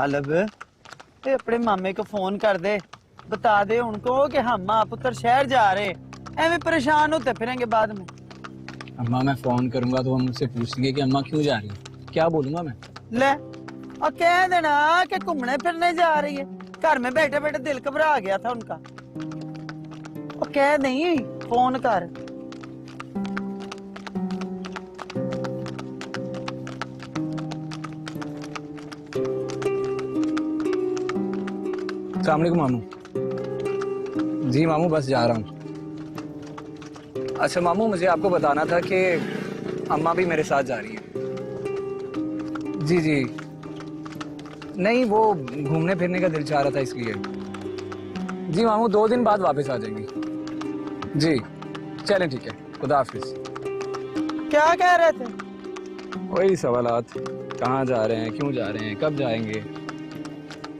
तालब अपने मामे को फोन कर दे, बता दे उनको कि हम माँ पुत्र शहर जा रहे, ऐਵੇਂ परेशान होते फिरेंगे बाद में। अम्मा मैं फोन करूंगा तो हम मुझसे पूछेंगे कि अम्मा क्यों जा रही है, क्या बोलूंगा मैं? ले और कह देना कि घूमने फिरने जा रही है। घर में बैठे बैठे दिल घबरा गया था उनका। और कह नहीं, फोन कर। अस्सलाम वालेकुम मामू। जी मामू बस जा रहा हूँ। अच्छा मामू मुझे आपको बताना था कि अम्मा भी मेरे साथ जा रही है। जी जी नहीं, वो घूमने फिरने का दिल चाह रहा था इसलिए। जी मामू 2 दिन बाद वापस आ जाएंगी। जी चलें ठीक है, खुदा हाफिज। क्या कह रहे थे? वही सवालात, कहाँ जा रहे हैं, क्यों जा रहे हैं, कब जाएंगे।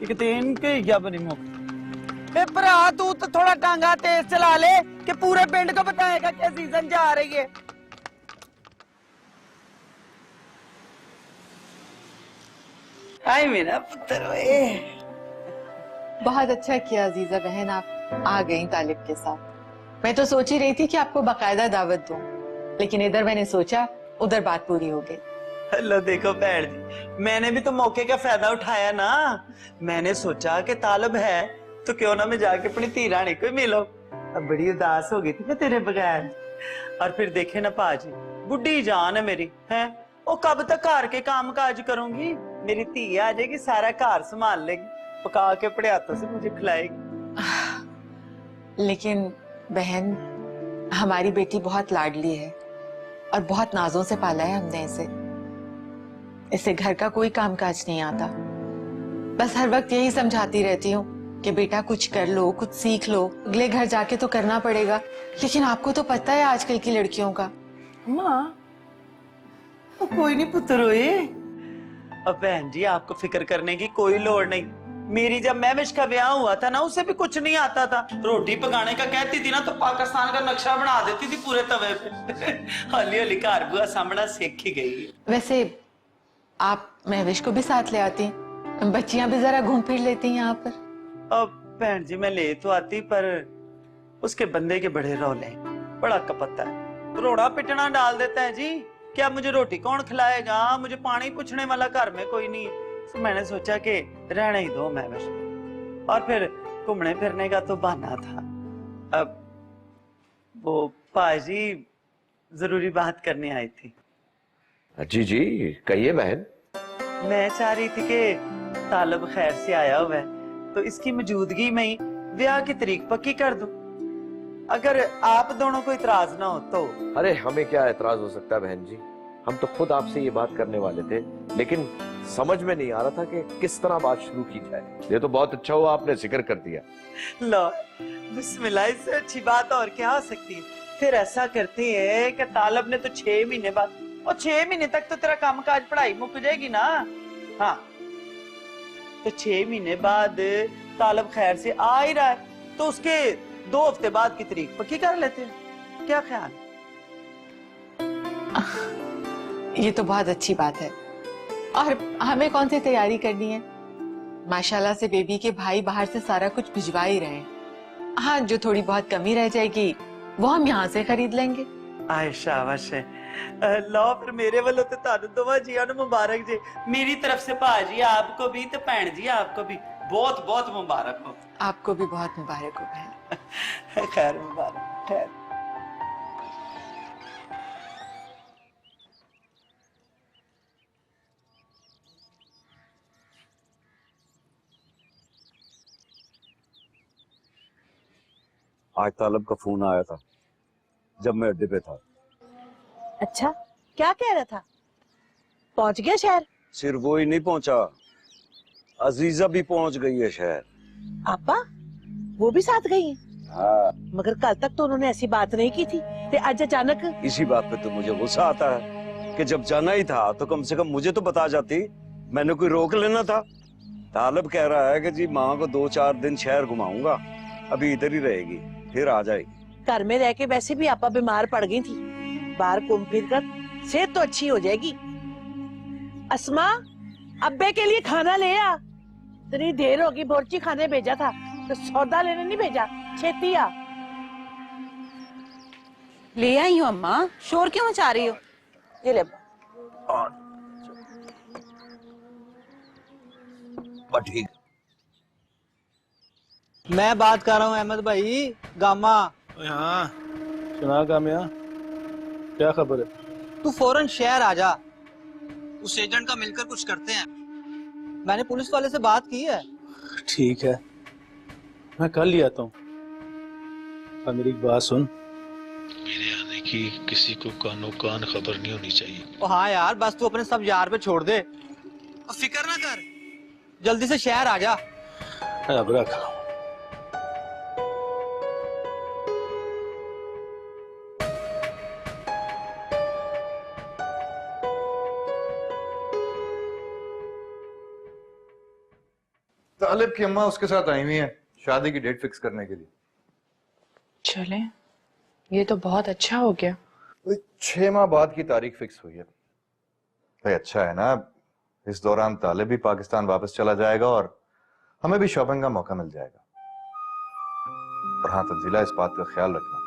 एक दिन के क्या बनी मौके। ए भरा तू तो थोड़ा टांगा तेज चला ले कि पूरे पिंड को बताएगा कि सीजन जा रही है। हाय मेरा पुत्र ओए। बहुत अच्छा किया अजीजा बहन, आप आ गई तालिब के साथ। मैं तो सोच ही रही थी कि आपको बकायदा दावत दूं, लेकिन इधर मैंने सोचा उधर बात पूरी हो गई। हेलो देखो बहन जी, मैंने भी तो मौके का फायदा उठाया ना। मैंने सोचा कि तालब है तो क्यों ना मैं जाके अपनी धी रानी को मिलो। अब बड़ी उदास हो गई थी मैं तेरे बगैर। और फिर देखे ना पाजी, बुढ़ी जान है मेरी, है वो कब तक घर के काम काज करूंगी। मेरी धी आ जाएगी, सारा घर संभाल लेगी, पका के अपने हाथों से मुझे खिलाएगी। लेकिन बहन, हमारी बेटी बहुत लाडली है और बहुत नाजों से पाला है हमने इसे। इसे घर का कोई कामकाज नहीं आता। बस हर वक्त यही समझाती रहती हूँ कि बेटा कुछ कर लो, कुछ सीख लो, अगले घर जाके तो करना पड़ेगा। लेकिन आपको तो पता है आजकल की लड़कियों का। माँ कोई नहीं पुत्र हुए। अब बहन जी आपको फिक्र करने की कोई लोड़ नहीं। मेरी जब महविश का ब्याह हुआ था ना, उसे भी कुछ नहीं आता था। रोटी पकाने का कहती थी ना तो पाकिस्तान का नक्शा बना देती थी पूरे तवे पे। हौली हौली घर बुआ सामना सीख ही गई। वैसे आप महविश को भी साथ ले आती, बच्चियां भी जरा घूम फिर लेती हैं यहाँ पर। अब बहन जी मैं ले तो आती, पर उसके बंदे के बड़े रौले, बड़ा कपत्ता है, रोड़ा पिटना डाल देता है जी। क्या मुझे रोटी कौन खिलाएगा, मुझे पानी पूछने वाला घर में कोई नहीं है। तो मैंने सोचा कि रहने ही दो महविश। और फिर घूमने फिरने का तो बहाना था। अब वो पाजी जरूरी बात करने आई थी। जी जी कहिए बहन। मैं चाह रही थी कि तालब खैर से आया हुआ है तो इसकी मौजूदगी में ही ब्याह की तारीख पक्की कर दूं, अगर आप दोनों को इतराज ना हो तो। अरे हमें क्या एतराज हो सकता है बहन जी, हम तो खुद आपसे ये बात करने वाले थे, लेकिन समझ में नहीं आ रहा था कि किस तरह बात शुरू की जाए। ये तो बहुत अच्छा हुआ आपने जिक्र कर दिया। लो बिस्मिल्लाह, इससे अच्छी बात और क्या हो सकती है। फिर ऐसा करते हैं कि तालब ने तो 6 महीने बाद, और 6 महीने तक तो तेरा कामकाज पढ़ाई मुक जाएगी ना। हाँ तो 6 महीने बाद तालब खैर से आ ही रहा है तो उसके 2 हफ्ते बाद की तारीख पक्की कर लेते हैं, क्या ख्याल? ये तो बहुत अच्छी बात है। और हमें कौन सी तैयारी करनी है, माशाल्लाह से बेबी के भाई बाहर से सारा कुछ भिजवा ही रहे हैं। हाँ जो थोड़ी बहुत कमी रह जाएगी वो हम यहाँ से खरीद लेंगे। आए शाबाश है। लो फिर मेरे वालों ते तानु दोवां जियां नूं मुबारक जी। मेरी तरफ से भाजी आपको भी ते भैन जी आपको भी बहुत बहुत मुबारक हो। आपको भी बहुत मुबारक हो बहन। खैर मुबारक खैर। आज तालब का फोन आया था जब मैं अड्डे पे था। अच्छा क्या कह रहा था? पहुंच गया शहर? सिर्फ वो ही नहीं पहुंचा, अजीजा भी पहुंच गई है शहर। आपा वो भी साथ गई हैं? हाँ मगर कल तक तो उन्होंने ऐसी बात नहीं की थी ते आज अचानक। इसी बात पे तो मुझे गुस्सा आता है कि जब जाना ही था तो कम से कम मुझे तो बता जाती, मैंने कोई रोक लेना था। तालब कह रहा है कि जी माँ को 2-4 दिन शहर घुमाऊंगा, अभी इधर ही रहेगी, फिर आ जाएगी। घर में रह के वैसे भी आपा बीमार पड़ गई थी, बाहर घूम फिर कर सेहत तो अच्छी हो जाएगी। अस्मा अब्बे के लिए खाना ले आ। इतनी देर होगी, बोर्ची खाने भेजा था तो सौदा लेने नहीं भेजा? छेती आ। ले आई हूँ अम्मा, शोर क्यों मचा रही हो? ये ले। ठीक। मैं बात कर रहा हूँ अहमद भाई, गामा। हाँ सुना कामया, क्या खबर है? तू फौरन शहर आ जा, उस एजेंट का मिलकर कुछ करते हैं। मैंने पुलिस वाले से बात की है। ठीक है, मैं कल ही आता हूँ। अब मेरी एक बात सुन, मेरे आने की किसी को कानो कान खबर नहीं होनी चाहिए। ओ हाँ यार, बस तू अपने सब यार पे छोड़ दे और फिक्र ना कर, जल्दी से शहर आ जा। अब रख। तालिब की अम्मा उसके साथ आई हुई है शादी की डेट फिक्स करने के लिए। चले, ये तो बहुत अच्छा हो गया। 6 माह बाद की तारीख फिक्स हुई है। भाई अच्छा है ना, इस दौरान तालिब भी पाकिस्तान वापस चला जाएगा और हमें भी शॉपिंग का मौका मिल जाएगा। और हाँ तंजीला, इस बात का ख्याल रखना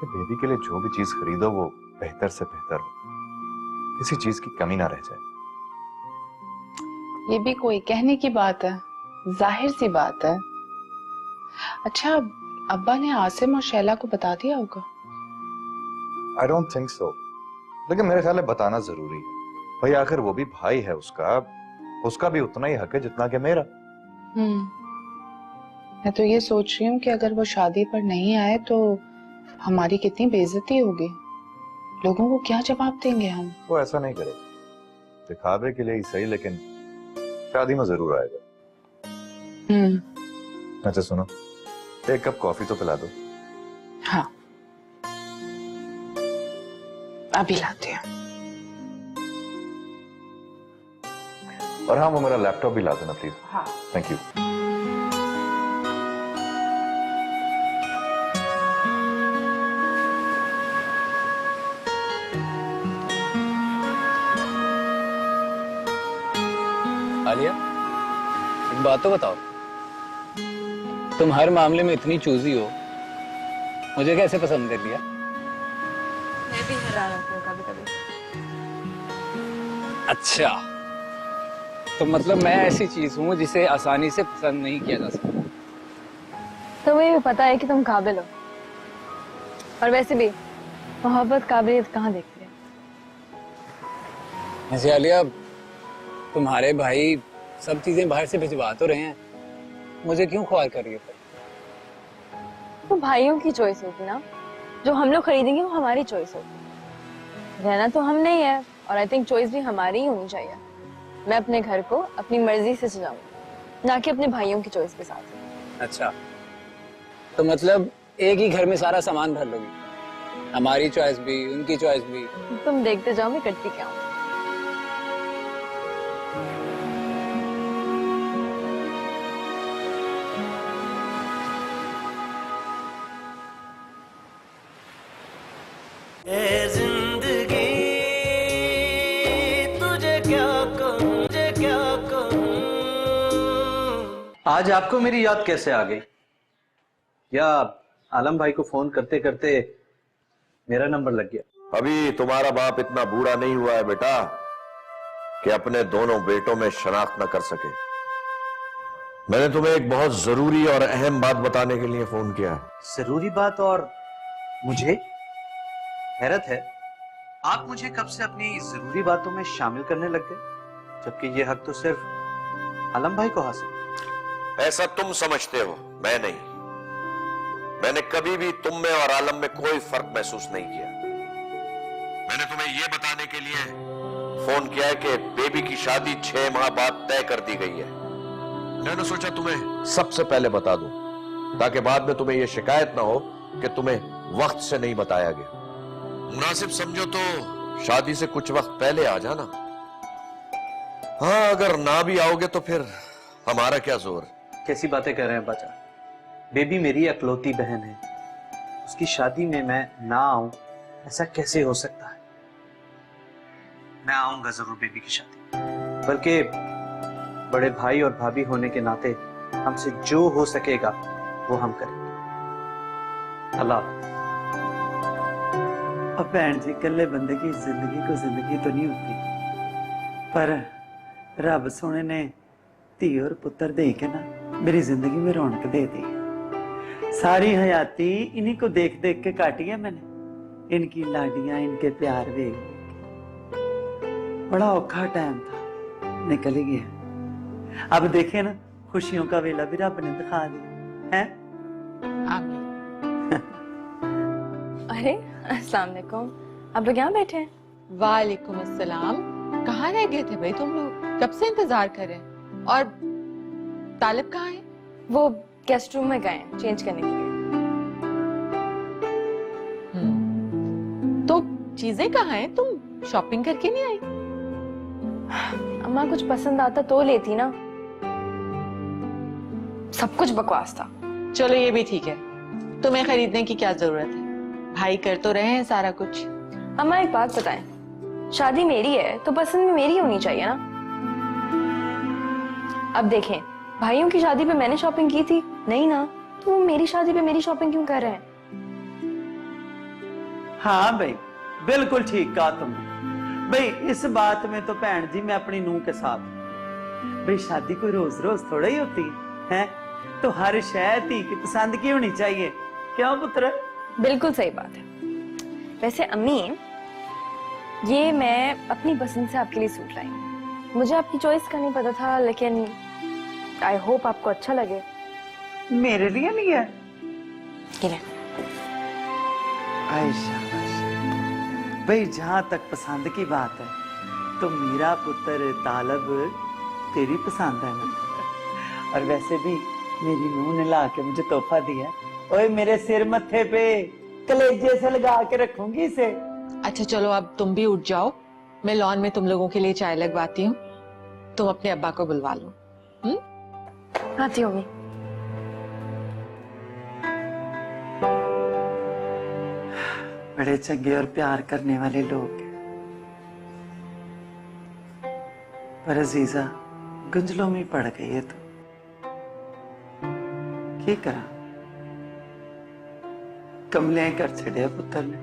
कि बेबी के लिए जो भी चीज खरीदो वो बेहतर से बेहतर हो, किसी चीज की कमी ना रह जाए। ये भी कोई कहने की बात है, जाहिर सी बात है। अच्छा, अब्बा ने आसिम और शैला को बता दिया होगा? आई डोंट थिंक सो, लेकिन मेरे ख्याल में बताना जरूरी है। भाई आखिर वो भी भाई है, उसका भी उतना ही हक है जितना कि मेरा। मैं तो ये सोच रही हूँ कि अगर वो शादी पर नहीं आए तो हमारी कितनी बेइज्जती होगी, लोगों को क्या जवाब देंगे हम। वो ऐसा नहीं करेगा, दिखावे के लिए ही सही, लेकिन शादी में जरूर आएगा। अच्छा सुनो, एक कप कॉफी तो पिला दो। हाँ अभी लाती हूँ। और हाँ, वो मेरा लैपटॉप भी ला देना प्लीज। हाँ थैंक यू। आलिया, एक बात तो बताओ, तुम हर मामले में इतनी चूजी हो, मुझे कैसे पसंद कर लिया? मैं भी हैरान होती हूँ कभी कभी। अच्छा, तो मतलब मैं ऐसी चीज हूँ जिसे आसानी से पसंद नहीं किया जा सकता। तुम्हें भी पता है कि तुम काबिल हो, और वैसे भी मोहब्बत काबिलियत कहाँ देखती है। वैसे आलिया, तुम्हारे भाई सब चीजें बाहर से भिजवा तो रहे हैं, मुझे क्यों ख्वार कर रही हो? तो भाइयों की चॉइस होगी ना, जो हम लोग खरीदेंगे वो हमारी चॉइस होगी। रहना तो हम नहीं है, और आई थिंक चॉइस भी हमारी ही होनी चाहिए। मैं अपने घर को अपनी मर्जी से सजाऊंगी, ना कि अपने भाइयों की चॉइस के साथ। अच्छा, तो मतलब एक ही घर में सारा सामान भर लोगी, हमारी चॉइस भी उनकी चॉइस भी। तुम देखते जाओ मैं करती क्या हूँ। आज आपको मेरी याद कैसे आ गई? या आलम भाई को फोन करते करते मेरा नंबर लग गया? अभी तुम्हारा बाप इतना बूढ़ा नहीं हुआ है बेटा कि अपने दोनों बेटों में शनाख्त न कर सके। मैंने तुम्हें एक बहुत जरूरी और अहम बात बताने के लिए फोन किया है। जरूरी बात? और मुझे हैरत है, आप मुझे कब से अपनी जरूरी बातों में शामिल करने लग गए, जबकि ये हक तो सिर्फ आलम भाई को हासिल। ऐसा तुम समझते हो, मैं नहीं। मैंने कभी भी तुम में और आलम में कोई फर्क महसूस नहीं किया। मैंने तुम्हें यह बताने के लिए फोन किया है कि बेबी की शादी 6 माह बाद तय कर दी गई है। मैंने सोचा तुम्हें सबसे पहले बता दूं, ताकि बाद में तुम्हें यह शिकायत ना हो कि तुम्हें वक्त से नहीं बताया गया। मुनासिब समझो तो शादी से कुछ वक्त पहले आ जाना। हाँ, अगर ना भी आओगे तो फिर हमारा क्या जोर। कैसी बातें कर रहे हैं बच्चा? बेबी मेरी अकलौती बहन है, उसकी शादी में मैं ना आऊं, ऐसा कैसे हो सकता है? मैं आऊंगा जरूर बेबी की शादी, बल्कि बड़े भाई और भाभी होने के नाते हमसे जो हो सकेगा वो हम करेंगे। अल्लाह हाफ़िज़। और भैन जी, कल्ले बंदे की जिंदगी को जिंदगी तो नहीं होती, पर रब सोने ने धी और पुत्र दे के ना मेरी जिंदगी में रौनक दे दी। सारी हयाती इन्हीं को देख देख के काटी है मैंने, इनकी लाडियां, इनके प्यार देख देख के। बड़ा औखा टाइम था, निकल ही गया। अब देखे ना, खुशियों का वेला भी रब ने दिखा दिया है। आमीन। अरे अस्सलाम वालेकुम, आप लोग यहाँ बैठे हैं? वालेकुम अस्सलाम। कहाँ रह गए थे भाई तुम लोग? कब से इंतजार कर रहे हैं? और तालिब कहाँ है? वो गेस्ट रूम में गए हैं चेंज करने के लिए। तो चीजें कहाँ हैं? तुम शॉपिंग करके नहीं आई? अम्मा कुछ पसंद आता तो लेती ना, सब कुछ बकवास था। चलो ये भी ठीक है, तुम्हें खरीदने की क्या जरूरत है? भाई कर तो रहे हैं सारा कुछ। अम्मा एक बात बताएं, शादी मेरी है तो पसंद भी मेरी होनी चाहिए ना। अब देखें, भाइयों की शादी पे मैंने शॉपिंग की थी नहीं ना, तो वो मेरी शादी पे मेरी शॉपिंग क्यों कर रहे हैं? हाँ भाई, बिल्कुल ठीक कहा तुमने। भाई इस बात में तो भैन जी मैं अपनी नूह के साथ हूं। भाई शादी कोई रोज रोज थोड़ा ही होती है, तो हर शय धी की पसंद की होनी चाहिए, क्यों पुत्र? बिल्कुल सही बात है। वैसे अम्मी, ये मैं अपनी पसंद से आपके लिए सूट लाई हूं। मुझे आपकी चॉइस का नहीं पता था, लेकिन आई होप आपको अच्छा लगे। मेरे लिए नहीं है? ये ले। आयशा, भाई जहां तक पसंद की बात है तो मेरा पुत्र तालब तेरी पसंद है ना। और वैसे भी मेरी नूह ने ला के मुझे तोहफा दिया। ओए मेरे सिर मत्थे पे कलेजे से लगा के रखूंगी इसे। अच्छा चलो अब तुम भी उठ जाओ, मैं लॉन में तुम लोगों के लिए चाय लगवाती हूँ। तुम अपने अब्बा को बुलवा लो। आती होगी। बड़े चंगे और प्यार करने वाले लोग हैं, पर अजीजा गुंजलों में पड़ गई है तो की करा। कमले कर छड़े पुत्र ने,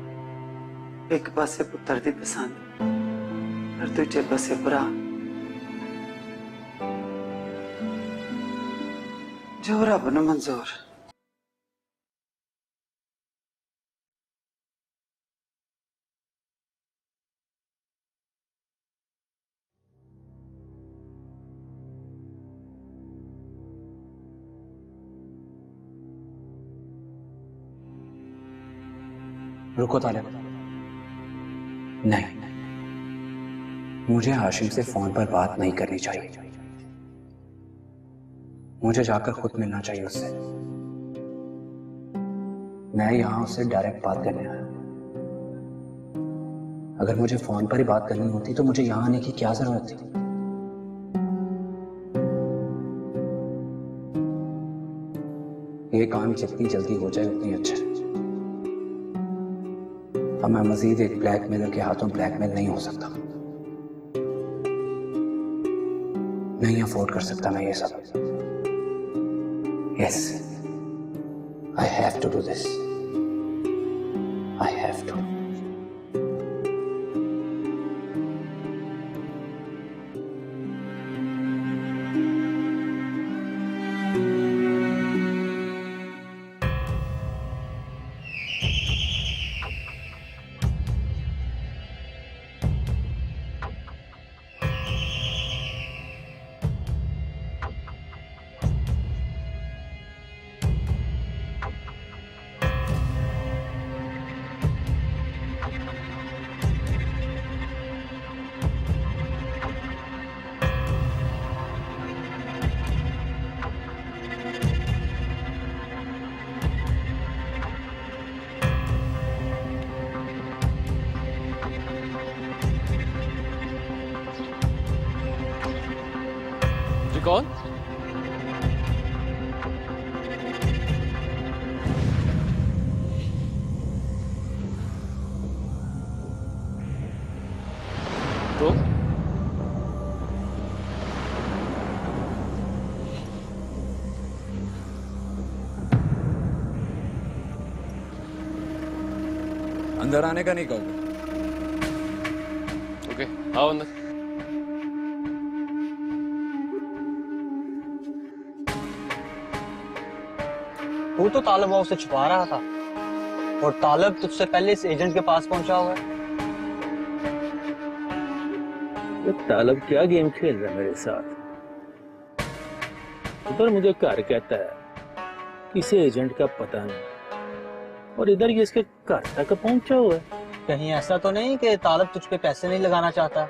एक पासे पुत्र दी पसंद और दूजे पासे बुरा। जो रब न मंजूर। रुको तालिब, नहीं, मुझे हाशिम से फोन पर बात नहीं करनी चाहिए। मुझे जाकर खुद मिलना चाहिए उससे। मैं यहां उससे डायरेक्ट बात करने आया। अगर मुझे फोन पर ही बात करनी होती तो मुझे यहां आने की क्या जरूरत थी? ये काम जितनी जल्दी हो जाए उतनी अच्छा। अब मैं मजीद एक ब्लैकमेलर के हाथों ब्लैकमेल नहीं हो सकता, नहीं अफोर्ड कर सकता मैं ये सब। Yes, I have to do this, I have to. कौन? तो इधर आने का नहीं कहोगे। ओके, आओ अंदर। तू तो तालब उसे छुपा रहा था और तालब तुझसे पहले इस एजेंट के पास पहुंचा हुआ है। ये तालब क्या गेम खेल रहा है मेरे साथ? उधर मुझे घर कहता है किसी एजेंट का पता नहीं, और इधर ये इसके घर तक पहुंचा हुआ है। कहीं ऐसा तो नहीं कि तालब तुझ पे पैसे नहीं लगाना चाहता?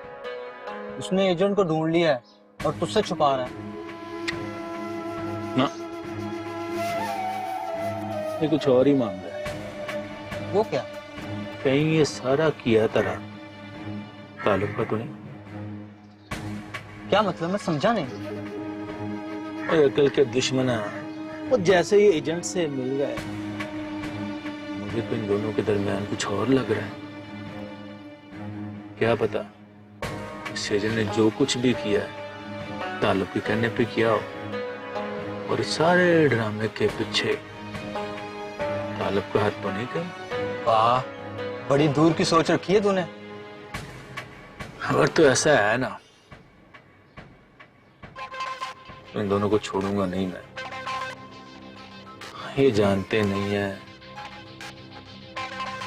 उसने एजेंट को ढूंढ लिया है और तुझसे छुपा रहा है। ना, ये कुछ और ही मामला है। वो क्या? कहीं ये सारा किया तरह तालब का तो नहीं? क्या मतलब? मैं समझा नहीं। अकल के दुश्मना, वो जैसे ही एजेंट से मिल गए, मुझे तो इन दोनों के दरमियान कुछ और लग रहा है। क्या पता इस एजेंट ने जो कुछ भी किया है तालब के कहने पे किया हो, और इस सारे ड्रामे के पीछे तालब का हाथ तो नहीं कहीं? वाह, बड़ी दूर की सोच रखी है तूने। अगर तो ऐसा है ना, इन दोनों को छोड़ूंगा नहीं मैं। ये जानते नहीं है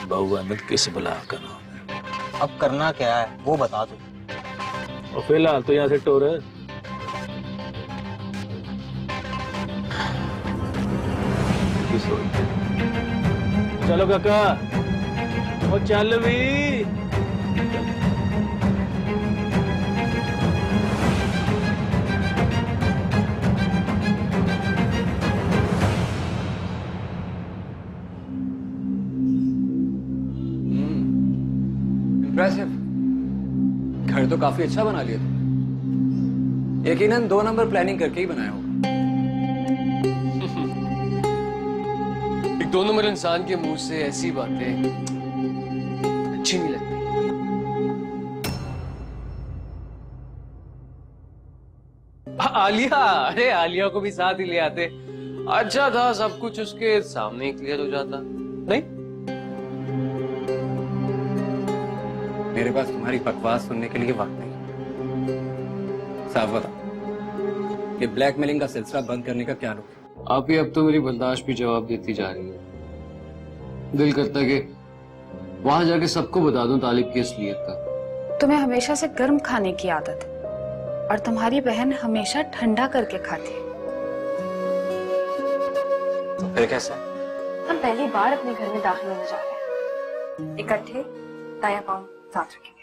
बहू अहमद किस बला का नाम है। अब करना क्या है वो बता दो। और फिलहाल तो यहाँ से टोर है। चलो काका, वो चल भी। इम्प्रेसिव। घर तो काफी अच्छा बना लिया तुम। यकीनन 2 नंबर प्लानिंग करके ही बनाया होगा। एक 2 नंबर इंसान के मुंह से ऐसी बातें अच्छी नहीं लगती। आलिया, अरे आलिया को भी साथ ही ले आते, अच्छा था, सब कुछ उसके सामने ही क्लियर हो जाता। नहीं, मेरे पास तुम्हारी बकवास सुनने के लिए वक्त नहीं। साफ बता, ये ब्लैकमेलिंग का सिलसिला बंद करने का क्या रुक? आप ही अब तो मेरी बर्दाश्त भी जवाब देती जा रही है। दिल करता कि वहां जाके सबको बता दूं तालिब की असलियत का। तुम्हें हमेशा से गर्म खाने की आदत है और तुम्हारी बहन हमेशा ठंडा करके खाती है। तो फिर कैसे? हम पहली बार अपने घर में दाखिल होने जा रहे हैं। इकट्ठे दाया पांव साथ रखेंगे।